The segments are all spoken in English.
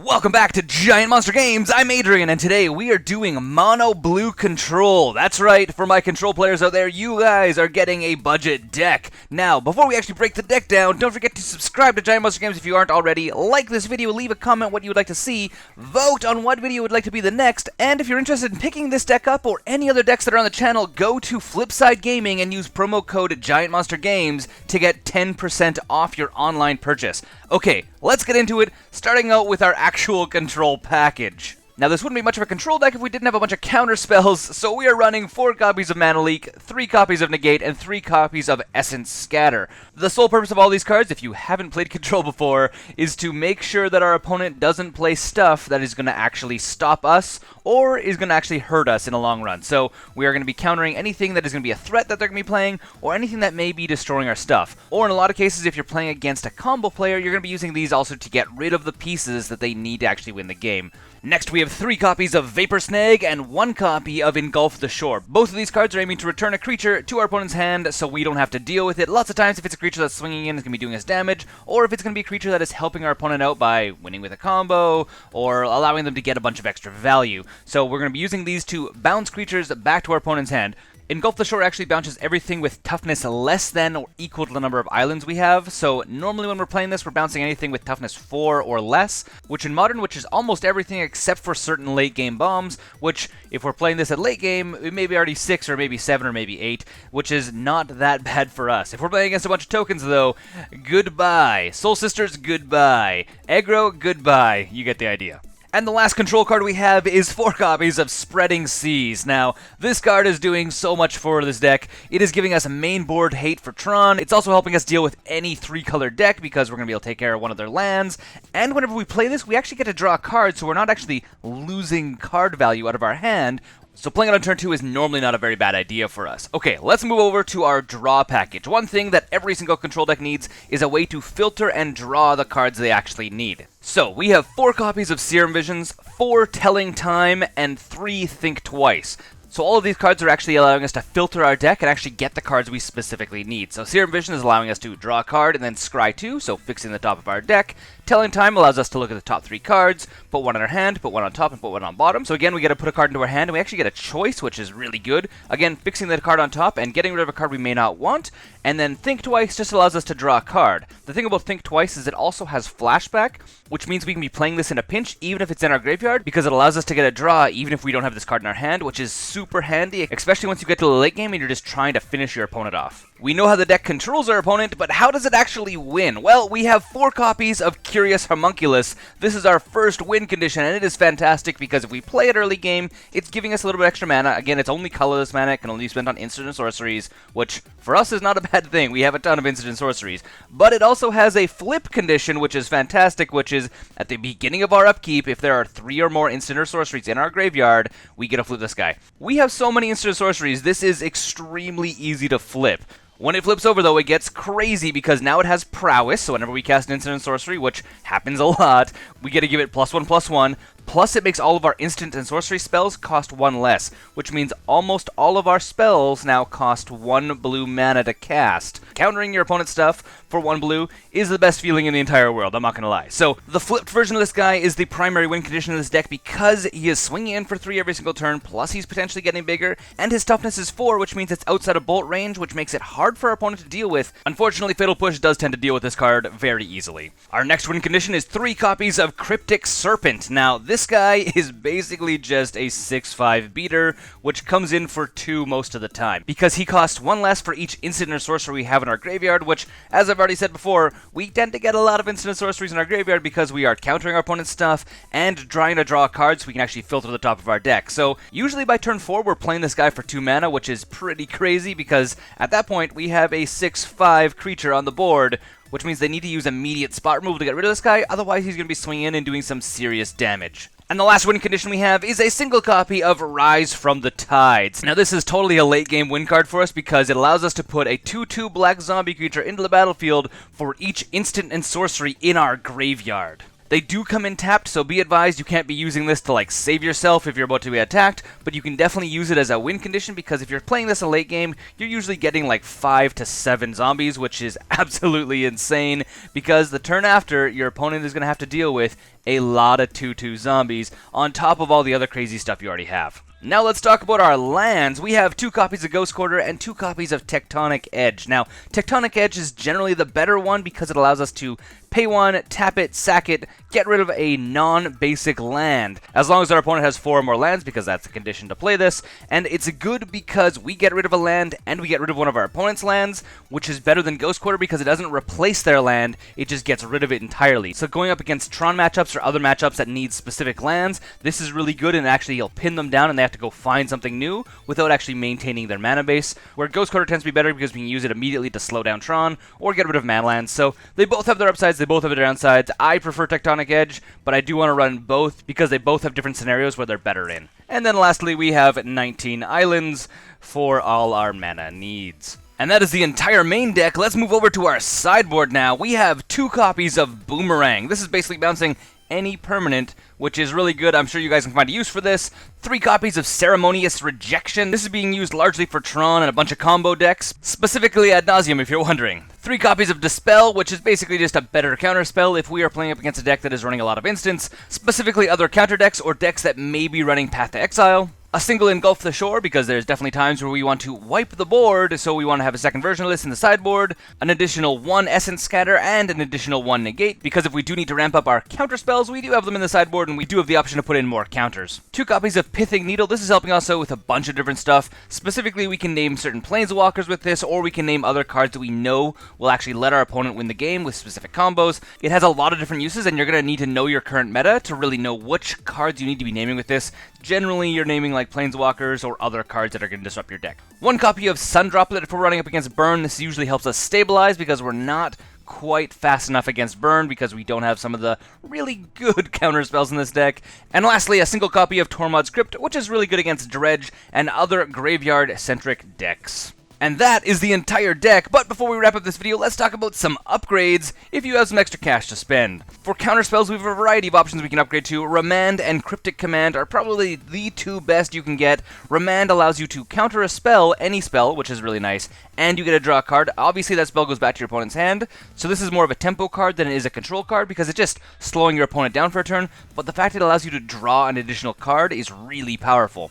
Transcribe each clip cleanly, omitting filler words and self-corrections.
Welcome back to Giant Monster Games. I'm Adrian, and today we are doing mono blue control. That's right, for my control players out there, you guys are getting a budget deck. Now, before we actually break the deck down, don't forget to subscribe to Giant Monster Games if you aren't already. Like this video, leave a comment what you would like to see, vote on what video would like to be the next, and if you're interested in picking this deck up or any other decks that are on the channel, go to Flipside Gaming and use promo code Giant Monster Games to get 10% off your online purchase. Okay, let's get into it, starting out with our actual control package. Now, this wouldn't be much of a control deck if we didn't have a bunch of counter spells, so we are running 4 copies of Mana Leak, 3 copies of Negate, and 3 copies of Essence Scatter. The sole purpose of all these cards, if you haven't played control before, is to make sure that our opponent doesn't play stuff that is going to actually stop us, or is going to actually hurt us in the long run. So, we are going to be countering anything that is going to be a threat that they're going to be playing, or anything that may be destroying our stuff. Or in a lot of cases, if you're playing against a combo player, you're going to be using these also to get rid of the pieces that they need to actually win the game. Next, we have 3 copies of Vapor Snag and 1 copy of Engulf the Shore. Both of these cards are aiming to return a creature to our opponent's hand so we don't have to deal with it. Lots of times, if it's a creature that's swinging in, it's going to be doing us damage, or if it's going to be a creature that is helping our opponent out by winning with a combo, or allowing them to get a bunch of extra value. So we're going to be using these to bounce creatures back to our opponent's hand. Engulf the Shore actually bounces everything with toughness less than or equal to the number of islands we have, so normally when we're playing this, we're bouncing anything with toughness 4 or less, which in Modern, which is almost everything except for certain late game bombs, which if we're playing this at late game, it may be already 6 or maybe 7 or maybe 8, which is not that bad for us. If we're playing against a bunch of tokens though, goodbye. Soul Sisters, goodbye. Aggro, goodbye. You get the idea. And the last control card we have is 4 copies of Spreading Seas. Now, this card is doing so much for this deck. It is giving us main board hate for Tron. It's also helping us deal with any 3-color deck because we're going to be able to take care of one of their lands. And whenever we play this, we actually get to draw a card, so we're not actually losing card value out of our hand. So playing it on turn 2 is normally not a very bad idea for us. Okay, let's move over to our draw package. One thing that every single control deck needs is a way to filter and draw the cards they actually need. So, we have 4 copies of Serum Visions, 4 Telling Time, and 3 Think Twice. So all of these cards are actually allowing us to filter our deck and actually get the cards we specifically need. So Serum Vision is allowing us to draw a card and then scry 2, so fixing the top of our deck. Telling Time allows us to look at the top 3 cards, put 1 in our hand, put 1 on top, and put 1 on bottom. So again, we get to put a card into our hand, and we actually get a choice, which is really good. Again, fixing the card on top and getting rid of a card we may not want. And then Think Twice just allows us to draw a card. The thing about Think Twice is it also has Flashback, which means we can be playing this in a pinch, even if it's in our graveyard, because it allows us to get a draw even if we don't have this card in our hand, which is super handy, especially once you get to the late game and you're just trying to finish your opponent off. We know how the deck controls our opponent, but how does it actually win? Well, we have 4 copies of Curious Homunculus. This is our first win condition, and it is fantastic because if we play it early game, it's giving us a little bit extra mana. Again, it's only colorless mana, it can only be spent on instant and sorceries, which for us is not a bad thing. We have a ton of instant and sorceries. But it also has a flip condition, which is fantastic, which is at the beginning of our upkeep, if there are 3 or more instant or sorceries in our graveyard, we get to flip this guy. We have so many instant sorceries, this is extremely easy to flip. When it flips over, though, it gets crazy because now it has prowess, so whenever we cast an instant and sorcery, which happens a lot, we get to give it +1/+1, plus it makes all of our instant and sorcery spells cost 1 less, which means almost all of our spells now cost 1 blue mana to cast. Countering your opponent's stuff for 1 blue is the best feeling in the entire world, I'm not gonna lie. So, the flipped version of this guy is the primary win condition of this deck because he is swinging in for 3 every single turn, plus he's potentially getting bigger, and his toughness is 4, which means it's outside of bolt range, which makes it hard for our opponent to deal with. Unfortunately, Fatal Push does tend to deal with this card very easily. Our next win condition is 3 copies of Cryptic Serpent. Now, this guy is basically just a 6/5 beater, which comes in for 2 most of the time, because he costs 1 less for each instant or sorcery we have in our graveyard, which, as I've already said before, we tend to get a lot of instant and sorceries in our graveyard because we are countering our opponent's stuff and trying to draw cards so we can actually filter the top of our deck. So, usually by turn 4, we're playing this guy for 2 mana, which is pretty crazy because at that point, we have a 6/5 creature on the board, which means they need to use immediate spot removal to get rid of this guy, otherwise he's going to be swinging in and doing some serious damage. And the last win condition we have is a single copy of Rise from the Tides. Now this is totally a late game win card for us because it allows us to put a 2/2 black zombie creature into the battlefield for each instant and sorcery in our graveyard. They do come in tapped, so be advised you can't be using this to like save yourself if you're about to be attacked, but you can definitely use it as a win condition because if you're playing this in late game, you're usually getting like 5 to 7 zombies, which is absolutely insane because the turn after, your opponent is going to have to deal with a lot of 2/2 zombies on top of all the other crazy stuff you already have. Now let's talk about our lands. We have 2 copies of Ghost Quarter and 2 copies of Tectonic Edge. Now, Tectonic Edge is generally the better one because it allows us to pay 1, tap it, sack it, get rid of a non-basic land, as long as our opponent has 4 or more lands, because that's the condition to play this. And it's good because we get rid of a land and we get rid of one of our opponent's lands, which is better than Ghost Quarter because it doesn't replace their land, it just gets rid of it entirely. So going up against Tron matchups or other matchups that need specific lands, this is really good, and actually you'll pin them down and they have to go find something new without actually maintaining their mana base, where Ghost Quarter tends to be better because we can use it immediately to slow down Tron or get rid of mana lands. So they both have their upsides, they both have their downsides. I prefer Tectonic Edge, but I do want to run both because they both have different scenarios where they're better in. And then lastly, we have 19 islands for all our mana needs. And that is the entire main deck. Let's move over to our sideboard now. We have 2 copies of Boomerang. This is basically bouncing any permanent, which is really good. I'm sure you guys can find a use for this. 3 copies of Ceremonious Rejection. This is being used largely for Tron and a bunch of combo decks, specifically Ad Nauseam if you're wondering. 3 copies of Dispel, which is basically just a better counter spell if we are playing up against a deck that is running a lot of instants, specifically other counter decks or decks that may be running Path to Exile. A single Engulf the Shore, because there's definitely times where we want to wipe the board, so we want to have a second version of this in the sideboard. An additional 1 Essence Scatter, and an additional 1 Negate, because if we do need to ramp up our counter spells, we do have them in the sideboard, and we do have the option to put in more counters. 2 copies of Pithing Needle. This is helping also with a bunch of different stuff. Specifically, we can name certain Planeswalkers with this, or we can name other cards that we know will actually let our opponent win the game with specific combos. It has a lot of different uses, and you're going to need to know your current meta to really know which cards you need to be naming with this. Generally, you're naming like Planeswalkers or other cards that are going to disrupt your deck. 1 copy of Sun Droplet if we're running up against Burn. This usually helps us stabilize because we're not quite fast enough against Burn because we don't have some of the really good counter spells in this deck. And lastly, a single copy of Tormod's Crypt, which is really good against Dredge and other graveyard-centric decks. And that is the entire deck, but before we wrap up this video, let's talk about some upgrades if you have some extra cash to spend. For counterspells, we have a variety of options we can upgrade to. Remand and Cryptic Command are probably the 2 best you can get. Remand allows you to counter a spell, any spell, which is really nice, and you get to draw a card. Obviously, that spell goes back to your opponent's hand, so this is more of a tempo card than it is a control card because it's just slowing your opponent down for a turn, but the fact it allows you to draw an additional card is really powerful.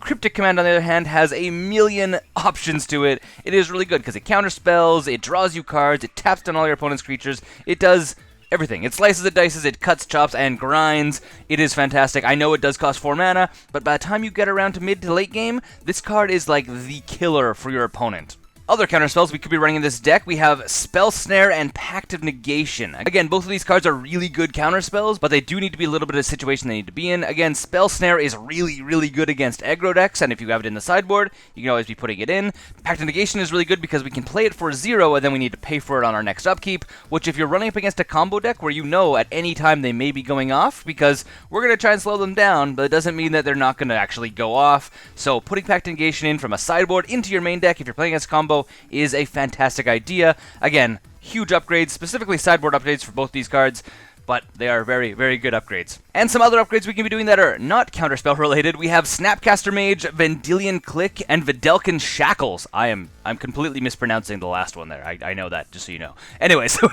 Cryptic Command, on the other hand, has a million options to it. It is really good because it counterspells, it draws you cards, it taps down all your opponent's creatures, it does everything. It slices, it dices, it cuts, chops, and grinds. It is fantastic. I know it does cost 4 mana, but by the time you get around to mid to late game, this card is like the killer for your opponent. Other counterspells we could be running in this deck, we have Spell Snare and Pact of Negation. Again, both of these cards are really good counterspells, but they do need to be a little bit of a situation they need to be in. Again, Spell Snare is really, really good against aggro decks, and if you have it in the sideboard, you can always be putting it in. Pact of Negation is really good because we can play it for 0, and then we need to pay for it on our next upkeep, which if you're running up against a combo deck where you know at any time they may be going off, because we're going to try and slow them down, but it doesn't mean that they're not going to actually go off. So putting Pact of Negation in from a sideboard into your main deck if you're playing against combo is a fantastic idea. Again, huge upgrades, specifically sideboard updates for both these cards, but they are very, very good upgrades. And some other upgrades we can be doing that are not counterspell related. We have Snapcaster Mage, Vendilion Click, and Videlkin Shackles. I'm completely mispronouncing the last one there. I know that, just so you know. Anyway, so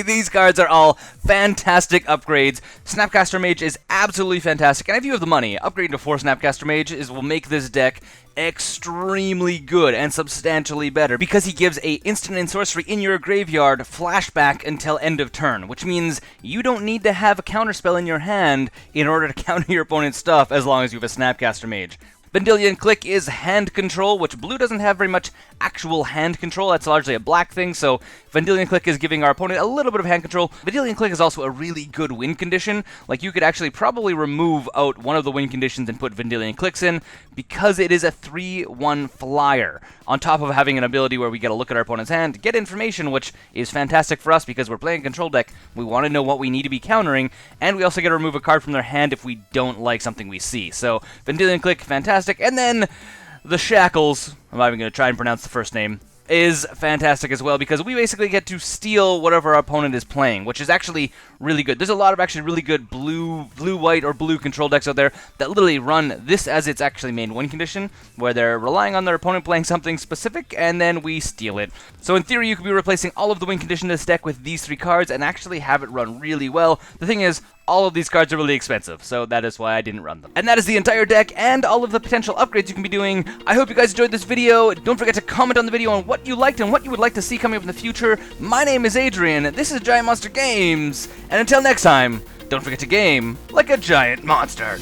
these cards are all fantastic upgrades. Snapcaster Mage is absolutely fantastic, and if you have the money, upgrading to 4 Snapcaster Mage will make this deck extremely good and substantially better because he gives a instant and sorcery in your graveyard flashback until end of turn, which means you don't need to have a counterspell in your hand in order to counter your opponent's stuff as long as you have a Snapcaster Mage. Vendilion Click is hand control, which blue doesn't have very much actual hand control. That's largely a black thing, so Vendilion Click is giving our opponent a little bit of hand control. Vendilion Click is also a really good win condition. Like, you could actually probably remove out one of the win conditions and put Vendilion Clicks in because it is a 3/1 flyer. On top of having an ability where we get a look at our opponent's hand, get information, which is fantastic for us because we're playing a control deck. We want to know what we need to be countering, and we also get to remove a card from their hand if we don't like something we see. So Vendilion Click, fantastic. And then the Shackles, I'm not even going to try and pronounce the first name, is fantastic as well because we basically get to steal whatever our opponent is playing, which is actually really good. There's a lot of actually really good blue-white or blue control decks out there that literally run this as its actually main win condition, where they're relying on their opponent playing something specific, and then we steal it. So in theory, you could be replacing all of the win condition in this deck with these 3 cards and actually have it run really well. The thing is, all of these cards are really expensive, so that is why I didn't run them. And that is the entire deck and all of the potential upgrades you can be doing. I hope you guys enjoyed this video. Don't forget to comment on the video on what you liked and what you would like to see coming up in the future. My name is Adrian, this is Giant Monster Games, and until next time, don't forget to game like a giant monster.